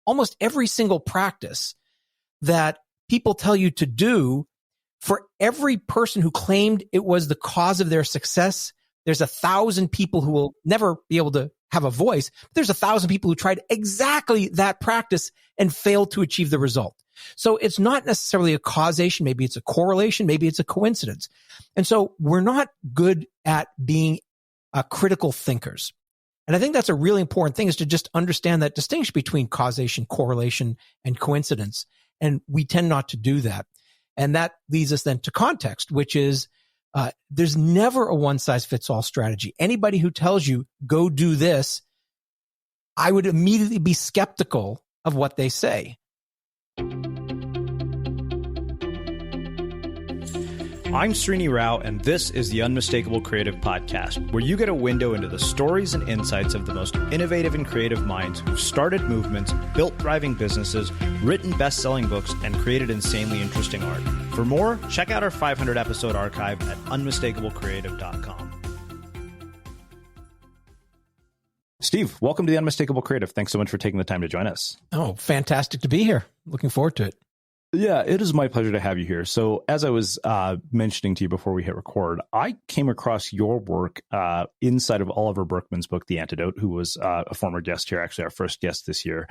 almost every single practice that people tell you to do, for every person who claimed it was the cause of their success, there's 1,000 people who will never be able to have a voice. There's 1,000 people who tried exactly that practice and failed to achieve the result. So it's not necessarily a causation. Maybe it's a correlation. Maybe it's a coincidence. And so we're not good at being critical thinkers. And I think that's a really important thing, is to just understand that distinction between causation, correlation, and coincidence. And we tend not to do that. And that leads us then to context, which is there's never a one-size-fits-all strategy. Anybody who tells you, go do this, I would immediately be skeptical of what they say. I'm Srini Rao, and this is the Unmistakable Creative Podcast, where you get a window into the stories and insights of the most innovative and creative minds who've started movements, built thriving businesses, written best-selling books, and created insanely interesting art. For more, check out our 500-episode archive at unmistakablecreative.com. Steve, welcome to the Unmistakable Creative. Thanks so much for taking the time to join us. Oh, fantastic to be here. Looking forward to it. Yeah, it is my pleasure to have you here. So as I was mentioning to you before we hit record, I came across your work inside of Oliver Burkeman's book, The Antidote, who was a former guest here, actually our first guest this year.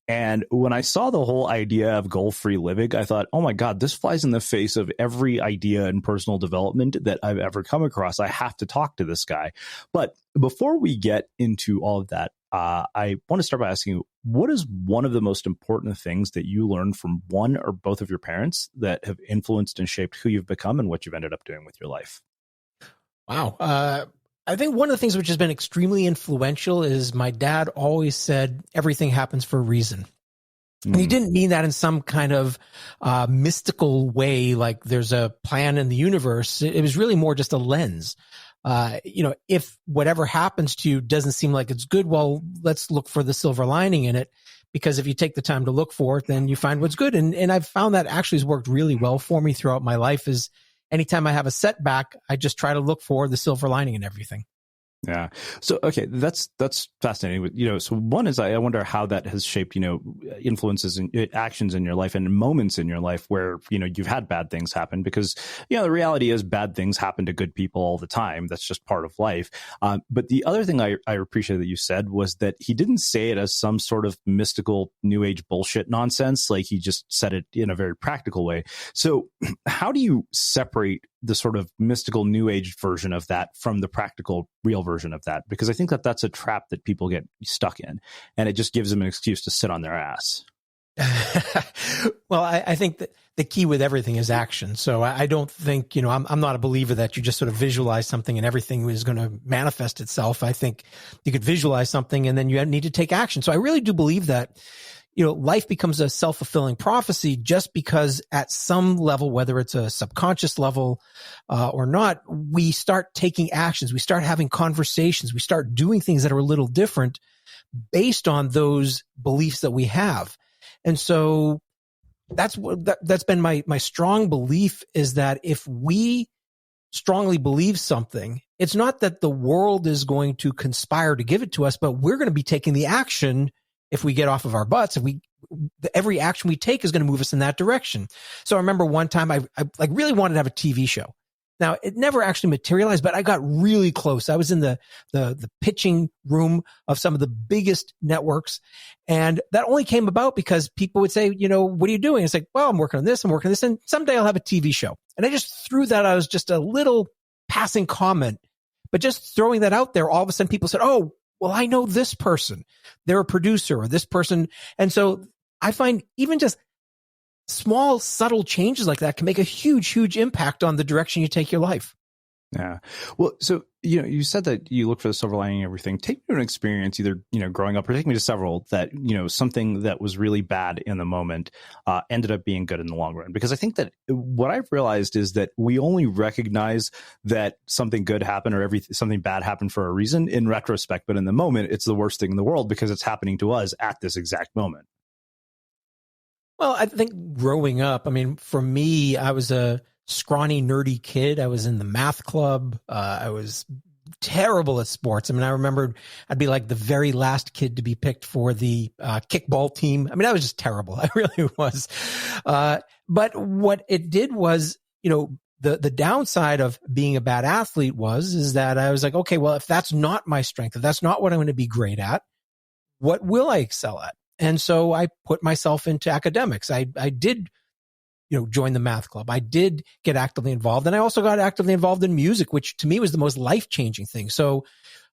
And when I saw the whole idea of goal-free living, I thought, oh my God, this flies in the face of every idea in personal development that I've ever come across. I have to talk to this guy. But before we get into all of that, I want to start by asking you, what is one of the most important things that you learned from one or both of your parents that have influenced and shaped who you've become and what you've ended up doing with your life? Wow. I think one of the things which has been extremely influential is my dad always said everything happens for a reason. And he didn't mean that in some kind of mystical way, like there's a plan in the universe. It was really more just a lens. If whatever happens to you doesn't seem like it's good, well, let's look for the silver lining in it. Because if you take the time to look for it, then you find what's good. And I've found that actually has worked really well for me throughout my life. Is anytime I have a setback, I just try to look for the silver lining in everything. Yeah. So, okay, that's fascinating. So one is I wonder how that has shaped, influences and actions in your life and moments in your life where, you've had bad things happen, because, the reality is bad things happen to good people all the time. That's just part of life. But the other thing I appreciate that you said was that he didn't say it as some sort of mystical new age bullshit nonsense. Like, he just said it in a very practical way. So how do you separate the sort of mystical new age version of that from the practical real version of that? Because I think that that's a trap that people get stuck in, and it just gives them an excuse to sit on their ass. Well, I think that the key with everything is action. So I don't think, I'm not a believer that you just sort of visualize something and everything is going to manifest itself. I think you could visualize something and then you need to take action. So I really do believe that life becomes a self-fulfilling prophecy just because at some level, whether it's a subconscious level or not, we start taking actions. We start having conversations. We start doing things that are a little different based on those beliefs that we have. And so that's been my strong belief, is that if we strongly believe something, it's not that the world is going to conspire to give it to us, but we're going to be taking the action. If we get off of our butts, every action we take is going to move us in that direction. So I remember one time I really wanted to have a TV show. Now, it never actually materialized, but I got really close. I was in the pitching room of some of the biggest networks. And that only came about because people would say, what are you doing? It's like, well, I'm working on this. And someday I'll have a TV show. And I just threw that out as just a little passing comment. But just throwing that out there, all of a sudden people said, oh, well, I know this person, they're a producer, or this person. And so I find even just small, subtle changes like that can make a huge, huge impact on the direction you take your life. Yeah. Well, so, you said that you look for the silver lining in everything. Take me to an experience, either, growing up, or take me to several that, something that was really bad in the moment ended up being good in the long run. Because I think that what I've realized is that we only recognize that something good happened or something bad happened for a reason in retrospect. But in the moment, it's the worst thing in the world because it's happening to us at this exact moment. Well, I think growing up, for me, I was a scrawny, nerdy kid. I was in the math club. I was terrible at sports. I mean, I remember I'd be like the very last kid to be picked for the kickball team. I mean, I was just terrible. I really was. But what it did was, the downside of being a bad athlete is that I was like, okay, well, if that's not my strength, if that's not what I'm going to be great at, what will I excel at? And so I put myself into academics. I did, join the math club. I did get actively involved, and I also got actively involved in music, which to me was the most life-changing thing. So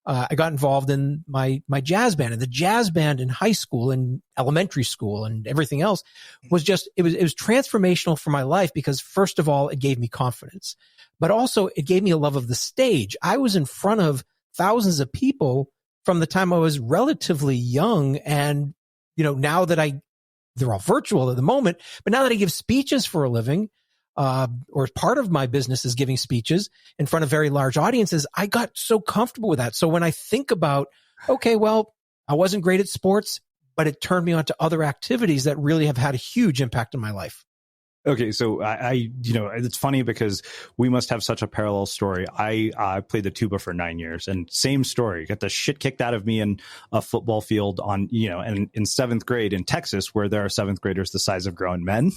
I got involved in my jazz band, and the jazz band in high school and elementary school and everything else was just, it was transformational for my life, because first of all, it gave me confidence, but also it gave me a love of the stage. I was in front of thousands of people from the time I was relatively young. And, now that they're all virtual at the moment, but now that I give speeches for a living, or part of my business is giving speeches in front of very large audiences, I got so comfortable with that. So when I think about, okay, well, I wasn't great at sports, but it turned me on to other activities that really have had a huge impact on my life. Okay, so I it's funny because we must have such a parallel story. I played the tuba for 9 years, and same story. Got the shit kicked out of me in a football field and in seventh grade in Texas, where there are seventh graders the size of grown men.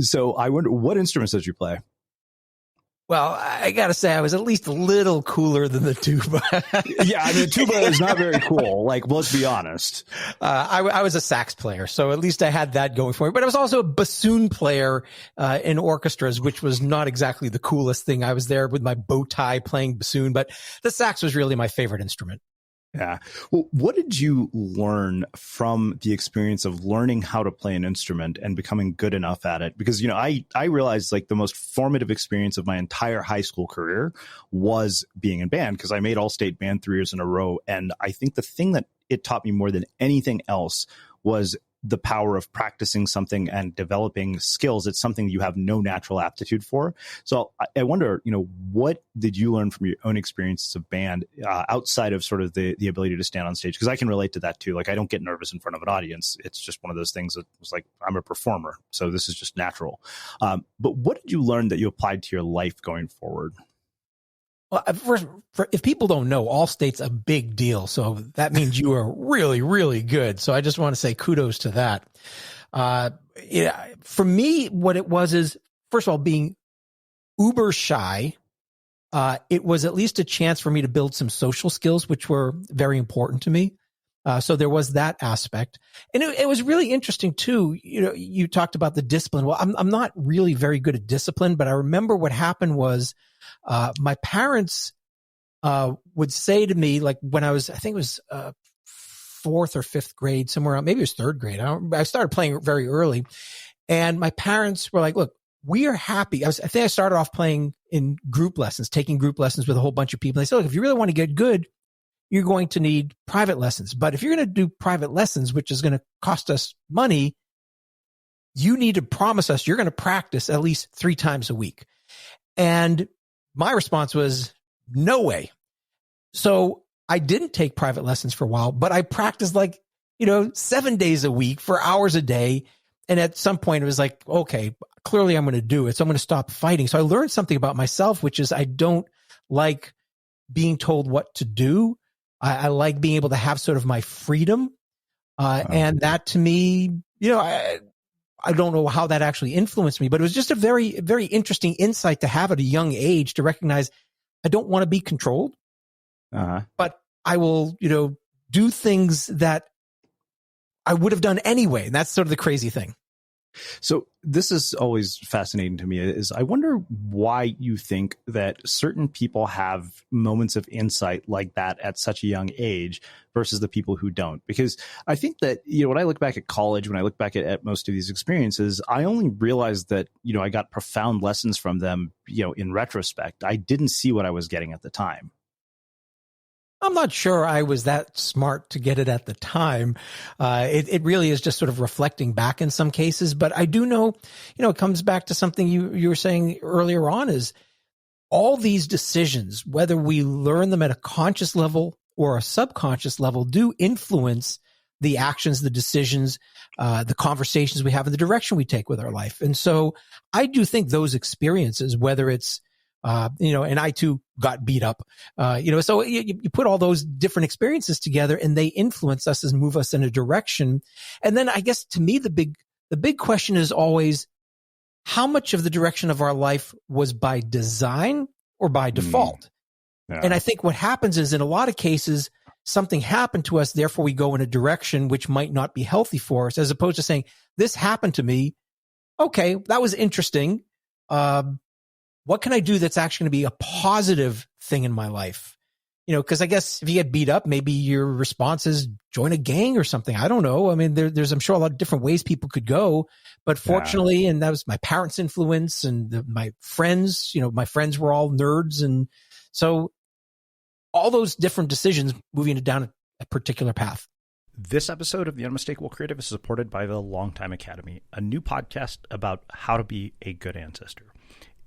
So I wonder, what instruments did you play? Well, I got to say, I was at least a little cooler than the tuba. Yeah, I mean, the tuba is not very cool. Like, let's be honest. I was a sax player, so at least I had that going for me. But I was also a bassoon player in orchestras, which was not exactly the coolest thing. I was there with my bow tie playing bassoon, but the sax was really my favorite instrument. Yeah. Well, what did you learn from the experience of learning how to play an instrument and becoming good enough at it? Because, I realized like the most formative experience of my entire high school career was being in band, because I made all-state band 3 years in a row. And I think the thing that it taught me more than anything else was the power of practicing something and developing skills. It's something you have no natural aptitude for. So I wonder, what did you learn from your own experiences of band outside of sort of the ability to stand on stage? Because I can relate to that too. Like, I don't get nervous in front of an audience. It's just one of those things that was like, I'm a performer, so this is just natural. But what did you learn that you applied to your life going forward? Well, if people don't know, all-state's a big deal. So that means you are really, really good. So I just want to say kudos to that. For me, what it was is, first of all, being uber shy. It was at least a chance for me to build some social skills, which were very important to me. So there was that aspect. And it was really interesting too. You talked about the discipline. Well, I'm not really very good at discipline, but I remember what happened was, my parents, would say to me, like when I think it was, 4th or 5th grade, somewhere around, maybe it was 3rd grade. I started playing very early, and my parents were like, look, we are happy. I think I started off playing in group lessons, taking group lessons with a whole bunch of people. They said, look, if you really want to get good, you're going to need private lessons. But if you're going to do private lessons, which is going to cost us money, you need to promise us you're going to practice at least 3 times a week. And my response was, no way. So I didn't take private lessons for a while, but I practiced 7 days a week for hours a day. And at some point it was like, okay, clearly I'm going to do it. So I'm going to stop fighting. So I learned something about myself, which is I don't like being told what to do. I like being able to have sort of my freedom. And that to me, I don't know how that actually influenced me, but it was just a very, very interesting insight to have at a young age, to recognize I don't want to be controlled, but I will, do things that I would have done anyway. And that's sort of the crazy thing. So this is always fascinating to me, is I wonder why you think that certain people have moments of insight like that at such a young age versus the people who don't. Because I think that, when I look back at college, when I look back at most of these experiences, I only realized that, I got profound lessons from them, in retrospect. I didn't see what I was getting at the time. I'm not sure I was that smart to get it at the time. It really is just sort of reflecting back in some cases. But I do know, it comes back to something you were saying earlier on, is all these decisions, whether we learn them at a conscious level or a subconscious level, do influence the actions, the decisions, the conversations we have, and the direction we take with our life. And so I do think those experiences, whether it's and I too got beat up, so you put all those different experiences together and they influence us and move us in a direction. And then I guess to me, the big question is always, how much of the direction of our life was by design or by default? Yeah. And I think what happens is in a lot of cases, something happened to us, therefore we go in a direction which might not be healthy for us, as opposed to saying, this happened to me. Okay, that was interesting. What can I do that's actually going to be a positive thing in my life? Because I guess if you get beat up, maybe your response is join a gang or something. I don't know. I mean, there's, I'm sure, a lot of different ways people could go. But fortunately, and that was my parents' influence and my friends, my friends were all nerds. And so all those different decisions moving down a particular path. This episode of The Unmistakable Creative is supported by the Longtime Academy, a new podcast about how to be a good ancestor.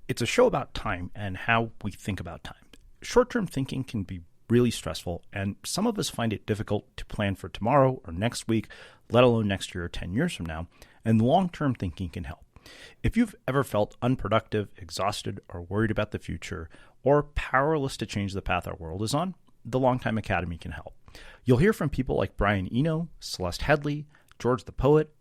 It's a show about time and how we think about time. Short-term thinking can be really stressful, and some of us find it difficult to plan for tomorrow or next week, let alone next year or 10 years from now, and long-term thinking can help. If you've ever felt unproductive, exhausted, or worried about the future, or powerless to change the path our world is on, the Longtime Academy can help. You'll hear from people like Brian Eno, Celeste Headley, George the Poet,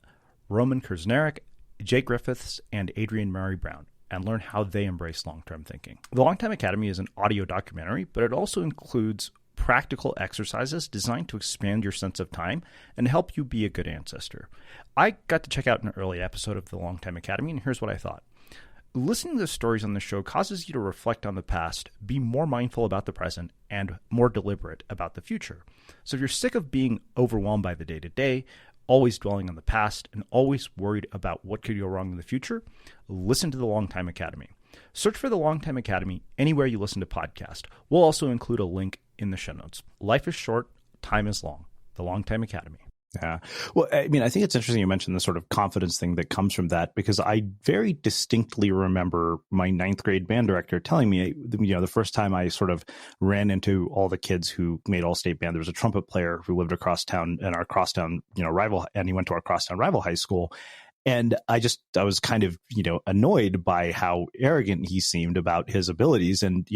Roman Kurznerek, Jay Griffiths, and Adrienne Murray Brown, and learn how they embrace long-term thinking. The Longtime Academy is an audio documentary, but it also includes practical exercises designed to expand your sense of time and help you be a good ancestor. I got to check out an early episode of the Longtime Academy, and here's what I thought. Listening to the stories on the show causes you to reflect on the past, be more mindful about the present, and more deliberate about the future. So if you're sick of being overwhelmed by the day-to-day, always dwelling on the past, and always worried about what could go wrong in the future, listen to the Longtime Academy. Search for the Longtime Academy anywhere you listen to podcasts. We'll also include a link in the show notes. Life is short, time is long. The Longtime Academy. Yeah. Well, I mean, I think it's interesting you mentioned the sort of confidence thing that comes from that, because I very distinctly remember my 9th grade band director telling me, the first time I sort of ran into all the kids who made all-state band, there was a trumpet player who lived across town in our crosstown, rival, and he went to our crosstown rival high school. And I was kind of, annoyed by how arrogant he seemed about his abilities. And,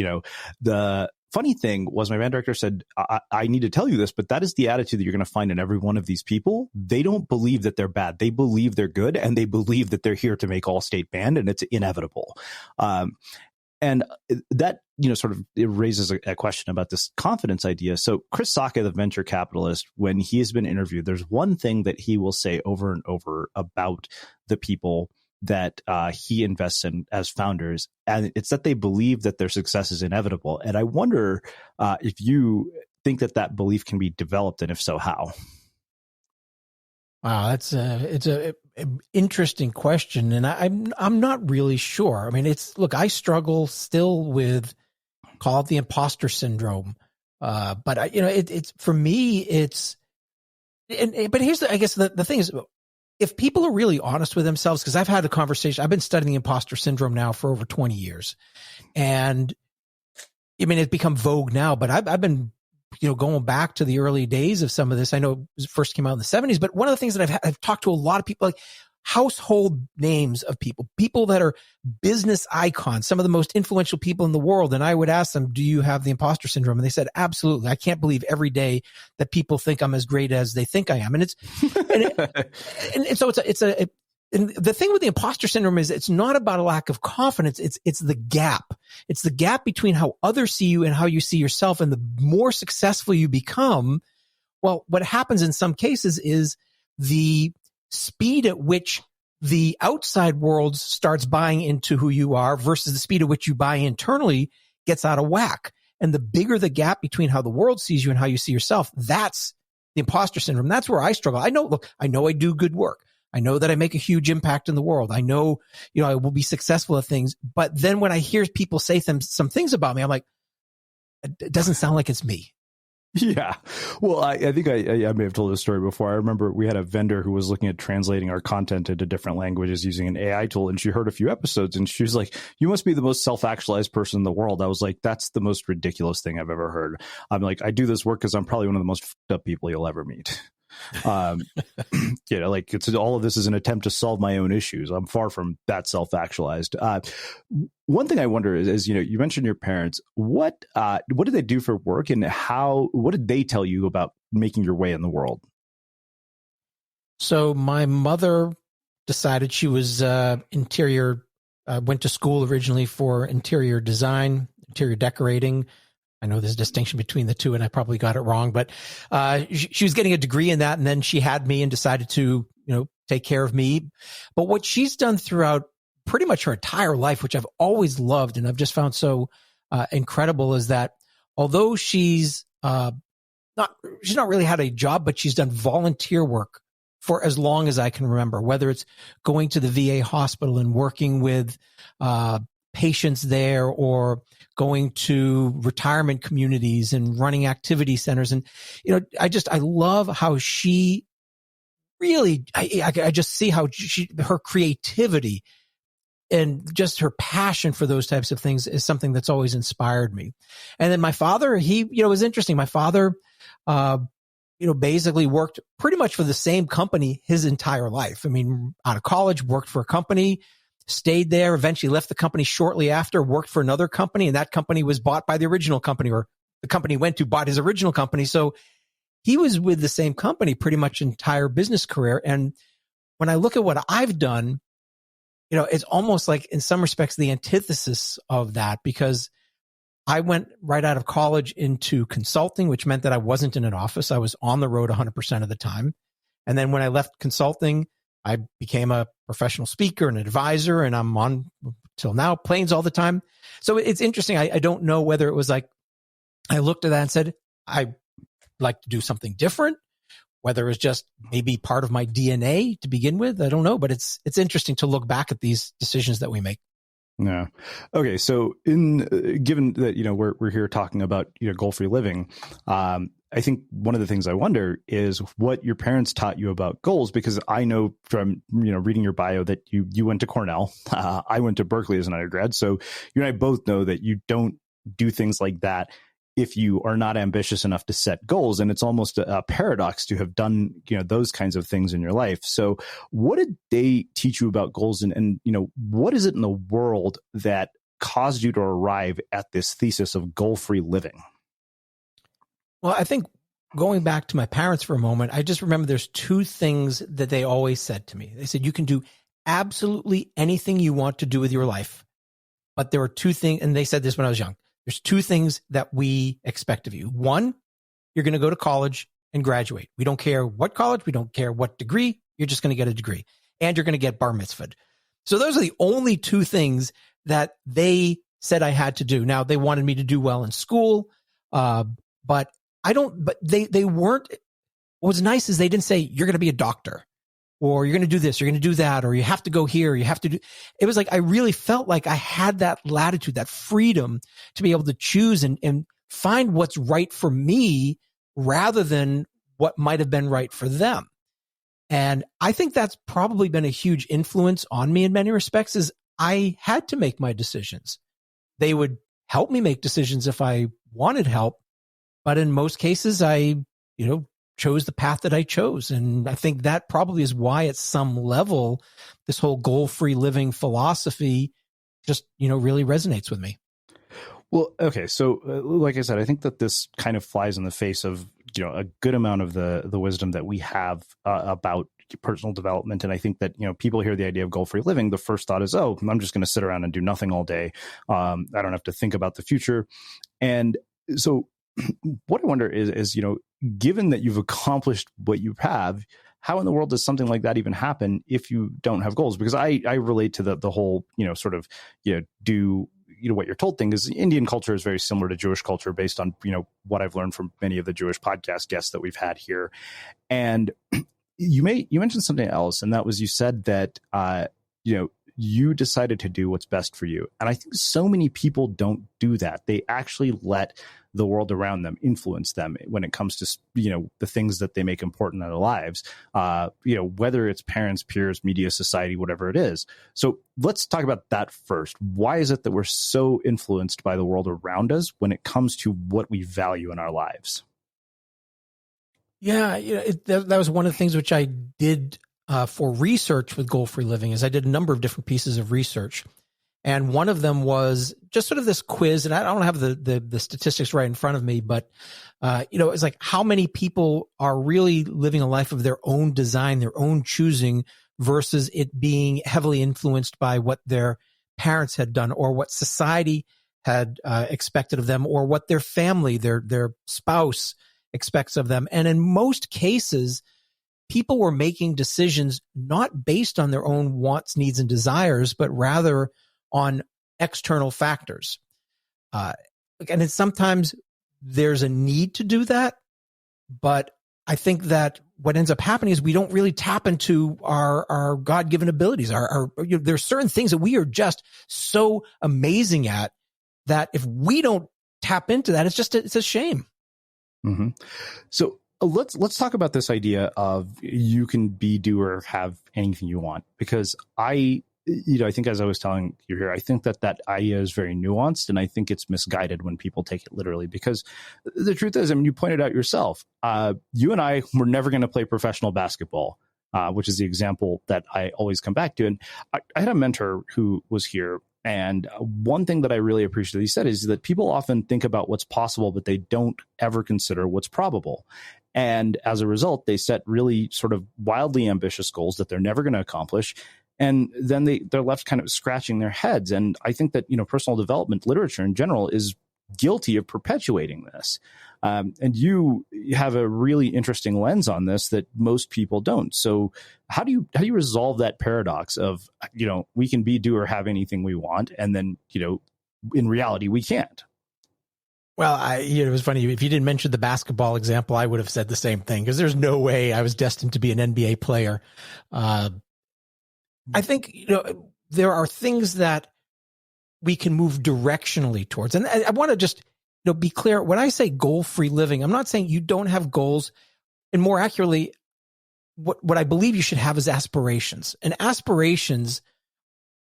the funny thing was my band director said, I need to tell you this, but that is the attitude that you're going to find in every one of these people. They don't believe that they're bad. They believe they're good, and they believe that they're here to make all-state band, and it's inevitable. And that, sort of it raises a question about this confidence idea. So Chris Sacca, the venture capitalist, when he has been interviewed, there's one thing that he will say over and over about the people that he invests in as founders, and it's that they believe that their success is inevitable. And I wonder if you think that belief can be developed, and if so, how? Wow, it's a interesting question, and I'm not really sure. I mean, I struggle still with, call it the imposter syndrome, but it's for me, but here's I guess the thing is, if people are really honest with themselves, because I've had a conversation, I've been studying the imposter syndrome now for over 20 years, and I mean, it's become vogue now, but I've been going back to the early days of some of this. I know it first came out in the 70s, but one of the things that I've talked to a lot of people, like household names of people that are business icons, some of the most influential people in the world. And I would ask them, do you have the imposter syndrome? And they said, absolutely. I can't believe every day that people think I'm as great as they think I am. And and the thing with the imposter syndrome is it's not about a lack of confidence. It's the gap. It's the gap between how others see you and how you see yourself. And the more successful you become, well, what happens in some cases is the speed at which the outside world starts buying into who you are versus the speed at which you buy internally gets out of whack. And the bigger the gap between how the world sees you and how you see yourself, that's the imposter syndrome. That's where I struggle. I know I do good work. I know that I make a huge impact in the world. I know, I will be successful at things. But then when I hear people say some things about me, I'm like, it doesn't sound like it's me. Yeah. Well, I think I may have told this story before. I remember we had a vendor who was looking at translating our content into different languages using an AI tool, and she heard a few episodes and she was like, you must be the most self-actualized person in the world. I was like, that's the most ridiculous thing I've ever heard. I'm like, I do this work because I'm probably one of the most fucked up people you'll ever meet. Like it's all of this is an attempt to solve my own issues. I'm far from that self-actualized. One thing I wonder is, you mentioned your parents. What did they do for work, and what did they tell you about making your way in the world? So my mother decided she was interior, went to school originally for interior design, interior decorating. I know there's a distinction between the two, and I probably got it wrong, but she was getting a degree in that, and then she had me and decided to, take care of me. But what she's done throughout pretty much her entire life, which I've always loved and I've just found so incredible, is that although she's not really had a job, but she's done volunteer work for as long as I can remember, whether it's going to the VA hospital and working with patients there, or going to retirement communities and running activity centers. And, I love how she really, I just see how her creativity and just her passion for those types of things is something that's always inspired me. And then my father, he, was interesting. My father, basically worked pretty much for the same company his entire life. I mean, out of college, worked for a company, stayed there, eventually left the company shortly after, worked for another company, and that company was bought by the original company, or the company went to bought his original company. So he was with the same company pretty much entire business career. And when I look at what I've done, it's almost like in some respects the antithesis of that, because I went right out of college into consulting, which meant that I wasn't in an office. I was on the road 100% of the time. And then when I left consulting, I became a professional speaker and advisor, and I'm on till now planes all the time. So it's interesting. I don't know whether it was like I looked at that and said, I like to do something different, whether it was just maybe part of my DNA to begin with. I don't know, but it's interesting to look back at these decisions that we make. Yeah. Okay. So given that, we're here talking about, goal-free living, I think one of the things I wonder is what your parents taught you about goals, because I know from, reading your bio that you went to Cornell. I went to Berkeley as an undergrad. So you and I both know that you don't do things like that if you are not ambitious enough to set goals. And it's almost a paradox to have done, those kinds of things in your life. So what did they teach you about goals? And what is it in the world that caused you to arrive at this thesis of goal-free living? Well, I think going back to my parents for a moment, I just remember there's two things that they always said to me. They said, you can do absolutely anything you want to do with your life, but there are two things, and they said this when I was young. There's two things that we expect of you. One, you're going to go to college and graduate. We don't care what college. We don't care what degree. You're just going to get a degree, and you're going to get bar mitzvahed. So those are the only two things that they said I had to do. Now, they wanted me to do well in school, but they weren't. What was nice is they didn't say, you're going to be a doctor, or you're going to do this, you're going to do that, or you have to go here, you have to do. It was like I really felt like I had that latitude, that freedom to be able to choose and find what's right for me rather than what might have been right for them. And I think that's probably been a huge influence on me in many respects, is I had to make my decisions. They would help me make decisions if I wanted help, but in most cases, I, chose the path that I chose. And I think that probably is why at some level, this whole goal-free living philosophy just, really resonates with me. Well, okay. So like I said, I think that this kind of flies in the face of, a good amount of the wisdom that we have about personal development. And I think that, people hear the idea of goal-free living. The first thought is, oh, I'm just going to sit around and do nothing all day. I don't have to think about the future. And so what I wonder is, given that you've accomplished what you have, how in the world does something like that even happen if you don't have goals? Because I relate to the whole, do what you're told thing. Is Indian culture is very similar to Jewish culture based on, what I've learned from many of the Jewish podcast guests that we've had here. And you mentioned something else, and that was, you said that, you decided to do what's best for you. And I think so many people don't do that. They actually let the world around them influence them when it comes to, the things that they make important in their lives, whether it's parents, peers, media, society, whatever it is. So let's talk about that first. Why is it that we're so influenced by the world around us when it comes to what we value in our lives? Yeah, that was one of the things which I did for research with goal-free living is I did a number of different pieces of research. And one of them was just sort of this quiz, and I don't have the statistics right in front of me, but it's like how many people are really living a life of their own design, their own choosing, versus it being heavily influenced by what their parents had done or what society had expected of them or what their family, their spouse expects of them. And in most cases, people were making decisions not based on their own wants, needs, and desires, but rather on external factors. And sometimes there's a need to do that, but I think that what ends up happening is we don't really tap into our God-given abilities. There's certain things that we are just so amazing at that if we don't tap into that, it's a shame. Mm-hmm. So let's talk about this idea of you can be, do, or have anything you want, because I think as I was telling you here, I think that idea is very nuanced, and I think it's misguided when people take it literally, because the truth is, I mean, you pointed out yourself, you and I were never going to play professional basketball, which is the example that I always come back to. And I had a mentor who was here, and one thing that I really appreciate that he said is that people often think about what's possible, but they don't ever consider what's probable. And as a result, they set really sort of wildly ambitious goals that they're never going to accomplish. And then they're left kind of scratching their heads. And I think that, personal development literature in general is guilty of perpetuating this. And you have a really interesting lens on this that most people don't. So how do you resolve that paradox of, we can be, do, or have anything we want, and then, in reality, we can't? Well, it was funny. If you didn't mention the basketball example, I would have said the same thing, because there's no way I was destined to be an NBA player. I think, there are things that we can move directionally towards. And I want to just, be clear. When I say goal-free living, I'm not saying you don't have goals. And more accurately, what I believe you should have is aspirations. And aspirations,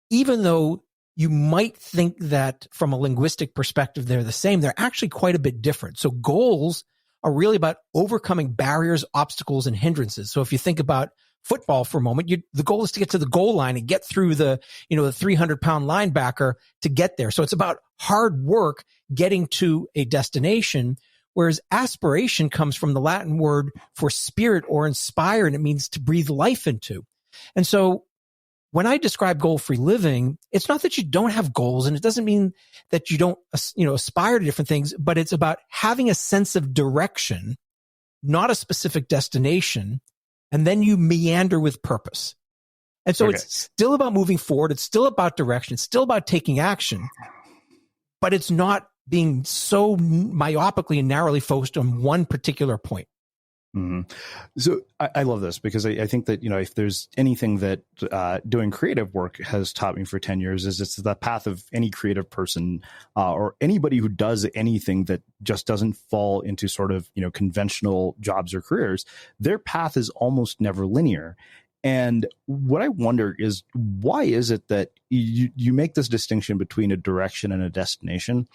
even though you might think that from a linguistic perspective they're the same, they're actually quite a bit different. So goals are really about overcoming barriers, obstacles, and hindrances. So if you think about football for a moment, the goal is to get to the goal line and get through the 300-pound linebacker to get there. So it's about hard work getting to a destination, whereas aspiration comes from the Latin word for spirit or inspire, and it means to breathe life into. And so when I describe goal-free living, it's not that you don't have goals, and it doesn't mean that you don't, aspire to different things, but it's about having a sense of direction, not a specific destination, and then you meander with purpose. And so It's still about moving forward. It's still about direction. It's still about taking action, but it's not being so myopically and narrowly focused on one particular point. Mm-hmm. So I love this, because I think that, if there's anything that doing creative work has taught me for 10 years, is it's the path of any creative person or anybody who does anything that just doesn't fall into sort of, conventional jobs or careers. Their path is almost never linear. And what I wonder is, why is it that you make this distinction between a direction and a destination?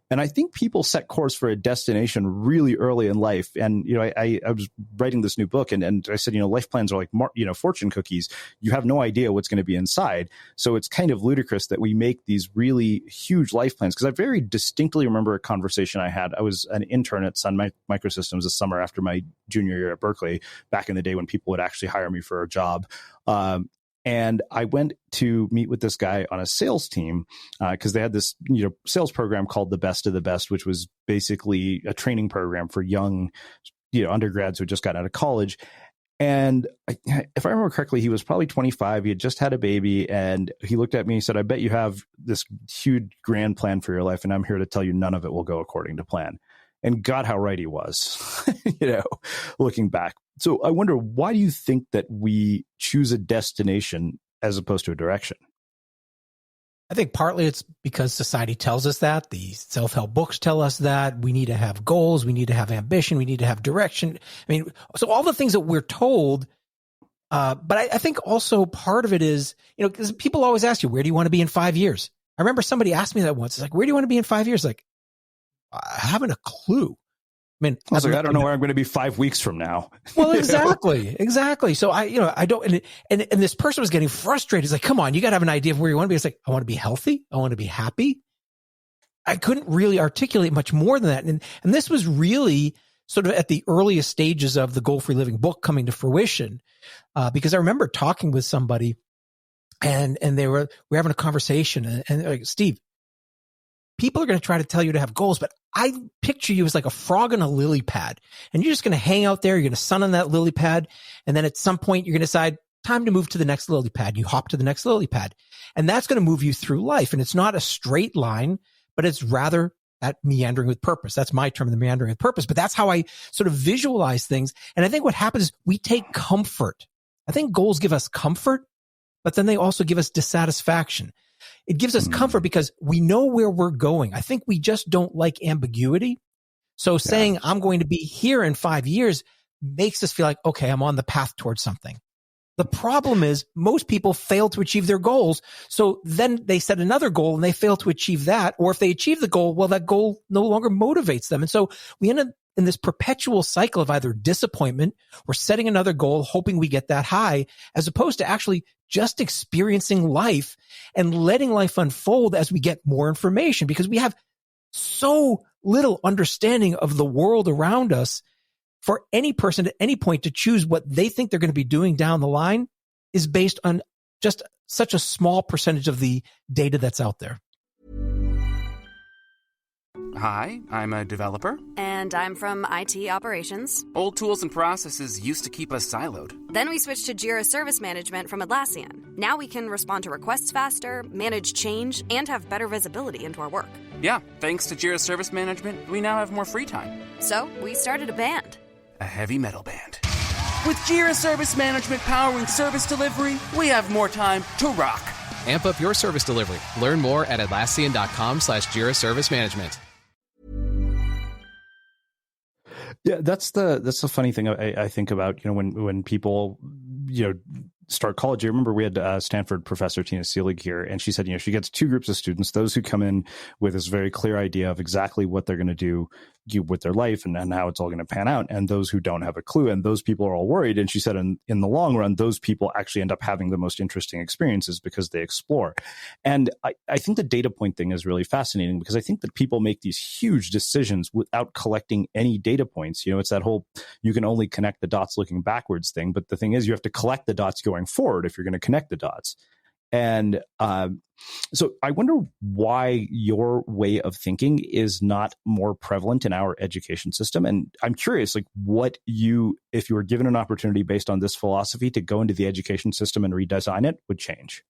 And I think people set course for a destination really early in life. And, I was writing this new book, and I said, life plans are like, fortune cookies. You have no idea what's going to be inside. So it's kind of ludicrous that we make these really huge life plans. Because I very distinctly remember a conversation I had. I was an intern at Sun Microsystems the summer after my junior year at Berkeley, back in the day when people would actually hire me for a job. And I went to meet with this guy on a sales team because they had this, sales program called The Best of the Best, which was basically a training program for young, undergrads who had just gotten out of college. And if I remember correctly, he was probably 25. He had just had a baby, and he looked at me and said, "I bet you have this huge grand plan for your life, and I'm here to tell you none of it will go according to plan." And God, how right he was, looking back. So I wonder, why do you think that we choose a destination as opposed to a direction? I think partly it's because society tells us that. The self-help books tell us that. We need to have goals. We need to have ambition. We need to have direction. I mean, so all the things that we're told. But I think also part of it is, because people always ask you, where do you want to be in 5 years? I remember somebody asked me that once. It's like, where do you want to be in 5 years? Like, I haven't a clue. mean, I don't know where I'm going to be 5 weeks from now. Well, exactly. So I don't, and this person was getting frustrated. He's like, come on, you got to have an idea of where you want to be. It's like, I want to be healthy. I want to be happy. I couldn't really articulate much more than that. And this was really sort of at the earliest stages of the Goal-Free Living book coming to fruition. Because I remember talking with somebody and we were having a conversation and they're like, Steve, people are going to try to tell you to have goals, but I picture you as like a frog on a lily pad, and you're just going to hang out there. You're going to sun on that lily pad. And then at some point you're going to decide time to move to the next lily pad. You hop to the next lily pad, and that's going to move you through life. And it's not a straight line, but it's rather that meandering with purpose. That's my term, the meandering with purpose. But that's how I sort of visualize things. And I think what happens is we take comfort. I think goals give us comfort, but then they also give us dissatisfaction. It gives us comfort because we know where we're going. I think we just don't like ambiguity. So saying I'm going to be here in 5 years makes us feel like, okay, I'm on the path towards something. The problem is most people fail to achieve their goals. So then they set another goal and they fail to achieve that. Or if they achieve the goal, well, that goal no longer motivates them. And so we end up in this perpetual cycle of either disappointment or setting another goal, hoping we get that high, as opposed to actually just experiencing life and letting life unfold as we get more information, because we have so little understanding of the world around us. For any person at any point to choose what they think they're going to be doing down the line is based on just such a small percentage of the data that's out there. Hi, I'm a developer. And I'm from IT Operations. Old tools and processes used to keep us siloed. Then we switched to Jira Service Management from Atlassian. Now we can respond to requests faster, manage change, and have better visibility into our work. Yeah, thanks to Jira Service Management, we now have more free time. So we started a band. A heavy metal band. With Jira Service Management powering service delivery, we have more time to rock. Amp up your service delivery. Learn more at Atlassian.com/Jira Service Management. Yeah, that's the funny thing I think about, when people, start college. I remember we had Stanford professor Tina Seelig here, and she said, she gets two groups of students, those who come in with this very clear idea of exactly what they're going to do with their life and how it's all going to pan out, and those who don't have a clue. And those people are all worried. And she said, in the long run, those people actually end up having the most interesting experiences because they explore. And I think the data point thing is really fascinating, because I think that people make these huge decisions without collecting any data points. It's that whole, you can only connect the dots looking backwards thing. But the thing is, you have to collect the dots going forward if you're going to connect the dots. And so I wonder why your way of thinking is not more prevalent in our education system. And I'm curious, if you were given an opportunity based on this philosophy to go into the education system and redesign it, would change.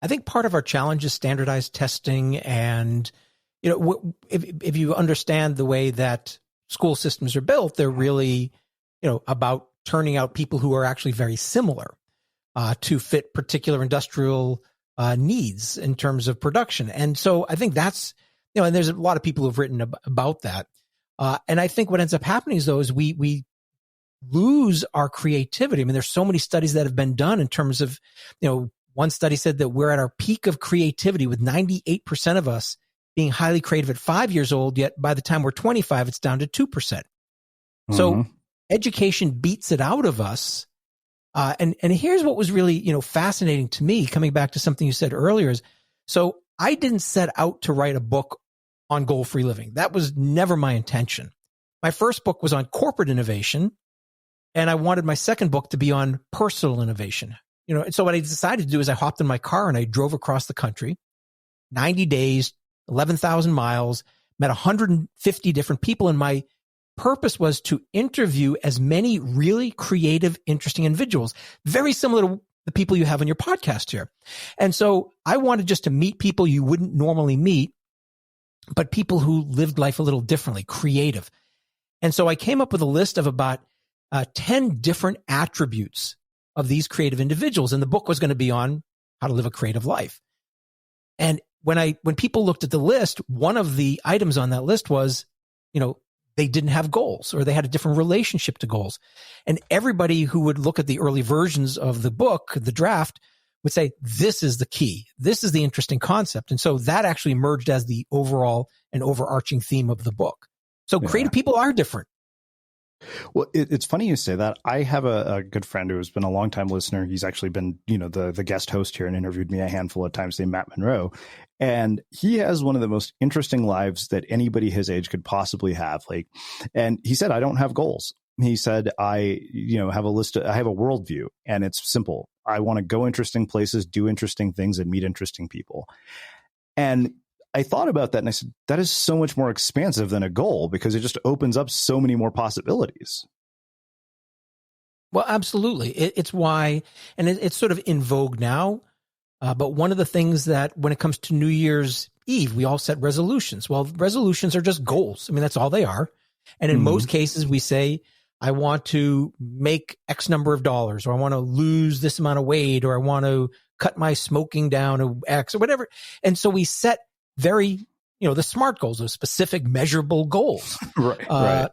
I think part of our challenge is standardized testing. And, if you understand the way that school systems are built, they're really, about turning out people who are actually very similar to fit particular industrial needs in terms of production. And so I think that's, and there's a lot of people who've written about that. And I think what ends up happening is, though, is we lose our creativity. I mean, there's so many studies that have been done in terms of, one study said that we're at our peak of creativity with 98% of us being highly creative at 5 years old, yet by the time we're 25, it's down to 2%. Mm-hmm. So education beats it out of us. And here's what was really, fascinating to me, coming back to something you said earlier, is, so I didn't set out to write a book on goal-free living. That was never my intention. My first book was on corporate innovation, and I wanted my second book to be on personal innovation. And so what I decided to do is I hopped in my car and I drove across the country, 90 days, 11,000 miles, met 150 different people, and my purpose was to interview as many really creative, interesting individuals, very similar to the people you have on your podcast here. And so I wanted just to meet people you wouldn't normally meet, but people who lived life a little differently, creative. And so I came up with a list of about 10 different attributes of these creative individuals. And the book was going to be on how to live a creative life. And when people looked at the list, one of the items on that list was, they didn't have goals, or they had a different relationship to goals. And everybody who would look at the early versions of the book, the draft, would say, this is the key. This is the interesting concept. And so that actually emerged as the overall and overarching theme of the book. So creative people are different. Well, it's funny you say that. I have a good friend who has been a longtime listener. He's actually been, the guest host here and interviewed me a handful of times, named Matt Monroe. And he has one of the most interesting lives that anybody his age could possibly have. And he said, I don't have goals. He said, I have a worldview, and it's simple. I want to go interesting places, do interesting things, and meet interesting people. And I thought about that and I said, that is so much more expansive than a goal, because it just opens up so many more possibilities. Well, absolutely. It's why, and it's sort of in vogue now. But one of the things that when it comes to New Year's Eve, we all set resolutions. Well, resolutions are just goals. I mean, that's all they are. And in most cases, we say, I want to make X number of dollars, or I want to lose this amount of weight, or I want to cut my smoking down to X, or whatever. And so we set very, the SMART goals, those specific measurable goals. Right.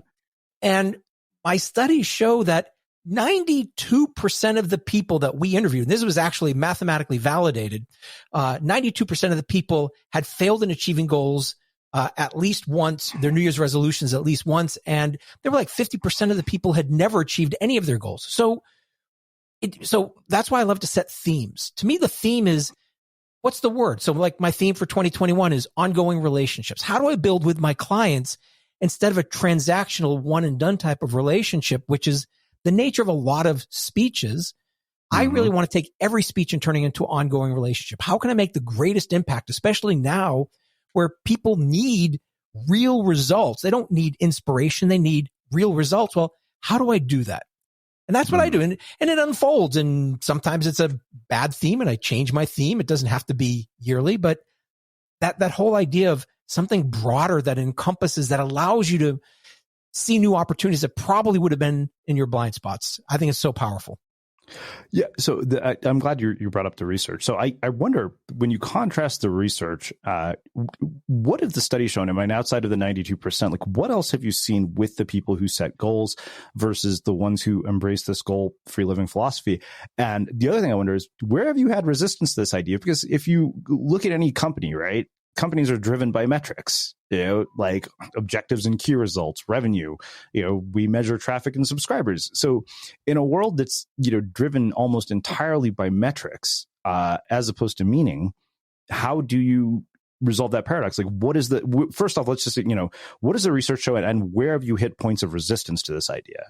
And my studies show that 92% of the people that we interviewed, and this was actually mathematically validated, 92% of the people had failed in achieving goals at least once, their New Year's resolutions at least once, and there were like 50% of the people had never achieved any of their goals. So that's why I love to set themes. To me, the theme is, what's the word? So like my theme for 2021 is ongoing relationships. How do I build with my clients instead of a transactional one and done type of relationship, which is the nature of a lot of speeches? I really want to take every speech and turning it into an ongoing relationship. How can I make the greatest impact, especially now where people need real results? They don't need inspiration. They need real results. Well, how do I do that? And that's what I do. And it unfolds. And sometimes it's a bad theme and I change my theme. It doesn't have to be yearly, but that whole idea of something broader that encompasses, that allows you to see new opportunities that probably would have been in your blind spots. I think it's so powerful. Yeah. So I'm glad you brought up the research. So I wonder, when you contrast the research, what have the studies shown? I mean, outside of the 92%, like what else have you seen with the people who set goals versus the ones who embrace this goal-free living philosophy? And the other thing I wonder is, where have you had resistance to this idea? Because if you look at any company, right? Companies are driven by metrics, like objectives and key results, revenue. We measure traffic and subscribers. So in a world that's, driven almost entirely by metrics, as opposed to meaning, how do you resolve that paradox? Like, first off, let's just say, what does the research show, and where have you hit points of resistance to this idea?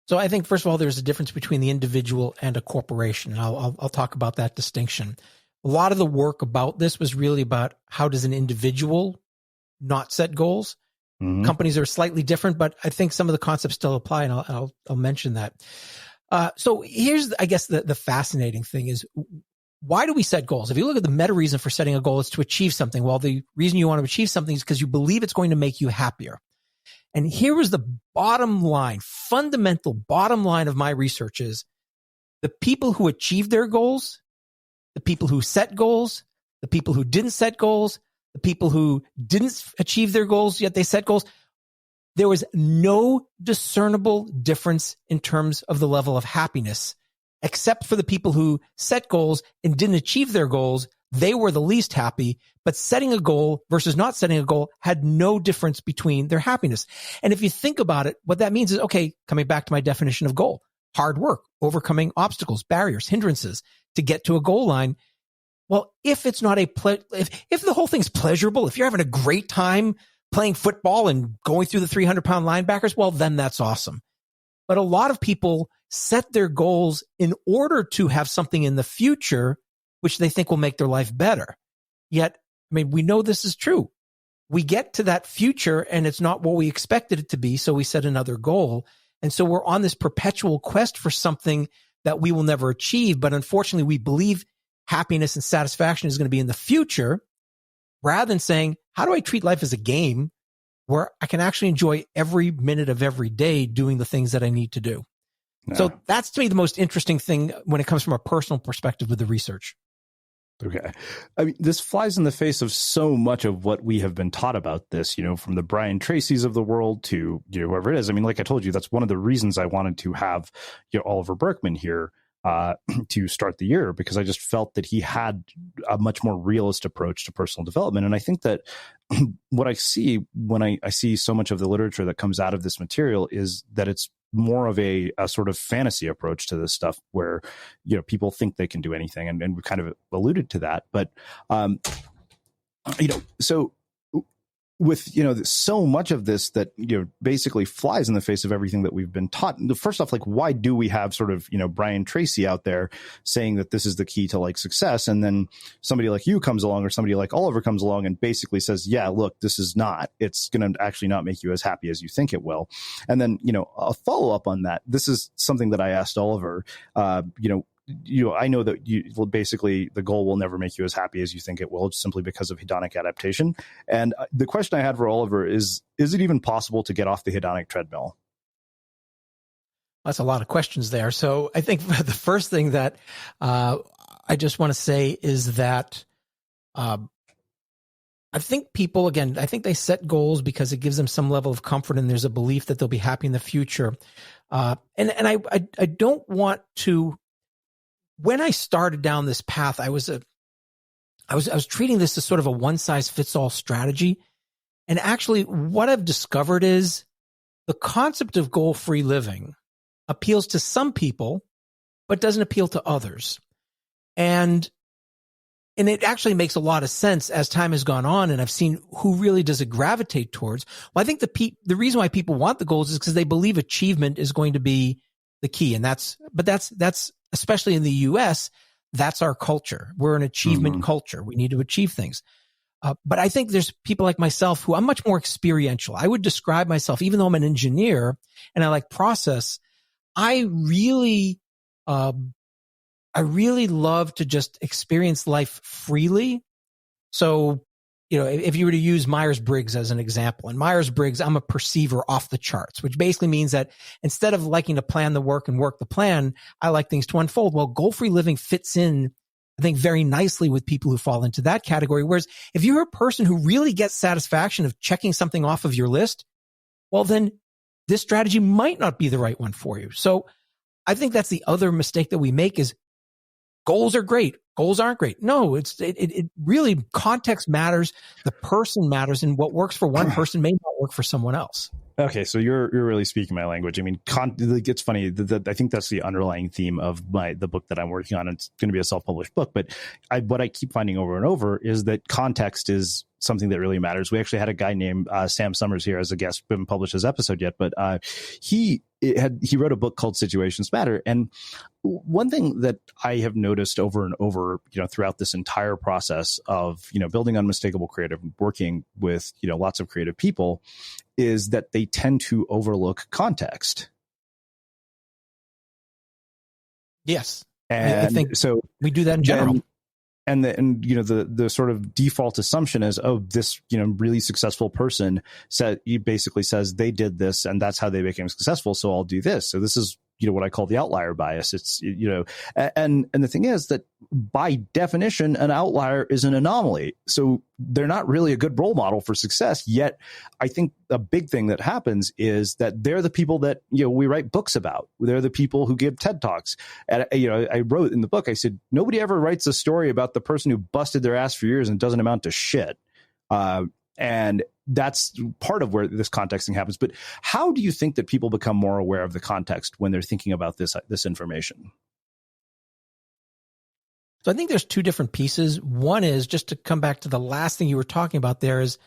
So I think, first of all, there's a difference between the individual and a corporation. And I'll talk about that distinction. A lot of the work about this was really about how does an individual not set goals. Companies are slightly different, but I think some of the concepts still apply, and I'll mention that. So here's, I guess, the fascinating thing is, why do we set goals? If you look at the meta reason for setting a goal, it's to achieve something. Well, the reason you want to achieve something is because you believe it's going to make you happier. And here was the bottom line, fundamental bottom line of my research is, the people who achieved their goals, the people who set goals, the people who didn't set goals, the people who didn't achieve their goals, yet they set goals, there was no discernible difference in terms of the level of happiness, except for the people who set goals and didn't achieve their goals. They were the least happy, but setting a goal versus not setting a goal had no difference between their happiness. And if you think about it, what that means is, okay, coming back to my definition of goal, hard work, overcoming obstacles, barriers, hindrances to get to a goal line. Well, if it's not if the whole thing's pleasurable, if you're having a great time playing football and going through the 300-pound linebackers, well, then that's awesome. But a lot of people set their goals in order to have something in the future which they think will make their life better. Yet, I mean, we know this is true. We get to that future and it's not what we expected it to be, so we set another goal. And so we're on this perpetual quest for something that we will never achieve. But unfortunately, we believe happiness and satisfaction is going to be in the future, rather than saying, how do I treat life as a game where I can actually enjoy every minute of every day doing the things that I need to do? Yeah. So that's, to me, the most interesting thing when it comes from a personal perspective with the research. Okay. I mean, this flies in the face of so much of what we have been taught about this, from the Brian Tracy's of the world to, whoever it is. I mean, like I told you, that's one of the reasons I wanted to have, Oliver Burkeman here, to start the year, because I just felt that he had a much more realist approach to personal development. And I think that what I see when I see so much of the literature that comes out of this material is that it's more of a sort of fantasy approach to this stuff, where, you know, people think they can do anything, and we kind of alluded to that. But you know, so with, you know, so much of this that, you know, basically flies in the face of everything that we've been taught. First off, like, why do we have sort of, you know, Brian Tracy out there saying that this is the key to like success? And then somebody like you comes along, or somebody like Oliver comes along and basically says, yeah, look, this is not, it's going to actually not make you as happy as you think it will. And then, you know, a follow up on that, this is something that I asked Oliver, I know that basically the goal will never make you as happy as you think it will, simply because of hedonic adaptation. And the question I had for Oliver is it even possible to get off the hedonic treadmill? That's a lot of questions there. So I think the first thing that I just want to say is that I think people, again, I think they set goals because it gives them some level of comfort, and there's a belief that they'll be happy in the future. And I don't want to. When I started down this path, I was treating this as sort of a one size fits all strategy. And actually what I've discovered is the concept of goal-free living appeals to some people, but doesn't appeal to others. And it actually makes a lot of sense as time has gone on, and I've seen who really does it gravitate towards. Well, I think the reason why people want the goals is because they believe achievement is going to be the key. And that's especially in the US, that's our culture. We're an achievement culture. We need to achieve things. But I think there's people like myself who I'm much more experiential. I would describe myself, even though I'm an engineer and I like process, I really love to just experience life freely. So, you know, if you were to use Myers-Briggs as an example, in Myers-Briggs, I'm a perceiver off the charts, which basically means that instead of liking to plan the work and work the plan, I like things to unfold. Well, goal-free living fits in, I think, very nicely with people who fall into that category. Whereas if you're a person who really gets satisfaction of checking something off of your list, well, then this strategy might not be the right one for you. So I think that's the other mistake that we make is goals are great. Goals aren't great. No, it really, context matters. The person matters, and what works for one person may not work for someone else. Okay, so you're really speaking my language. I mean, it's funny. I think that's the underlying theme of the book that I'm working on. It's going to be a self-published book, but what I keep finding over and over is that context is something that really matters. We actually had a guy named Sam Summers here as a guest. We haven't published his episode yet, but he wrote a book called Situations Matter. And one thing that I have noticed over and over, you know, throughout this entire process of, you know, building Unmistakable Creative, working with, you know, lots of creative people, is that they tend to overlook context. Yes. And I think so. We do that in general. And you know, the sort of default assumption is, oh, this, you know, really successful person he basically says they did this and that's how they became successful, so I'll do this. So this is, you know, what I call the outlier bias. It's, you know, and the thing is that by definition, an outlier is an anomaly. So they're not really a good role model for success. Yet I think a big thing that happens is that they're the people that, you know, we write books about. They're the people who give TED Talks. And, you know, I wrote in the book, I said, nobody ever writes a story about the person who busted their ass for years and doesn't amount to shit. And that's part of where this contexting happens. But how do you think that people become more aware of the context when they're thinking about this information? So I think there's two different pieces. One is, just to come back to the last thing you were talking about there, is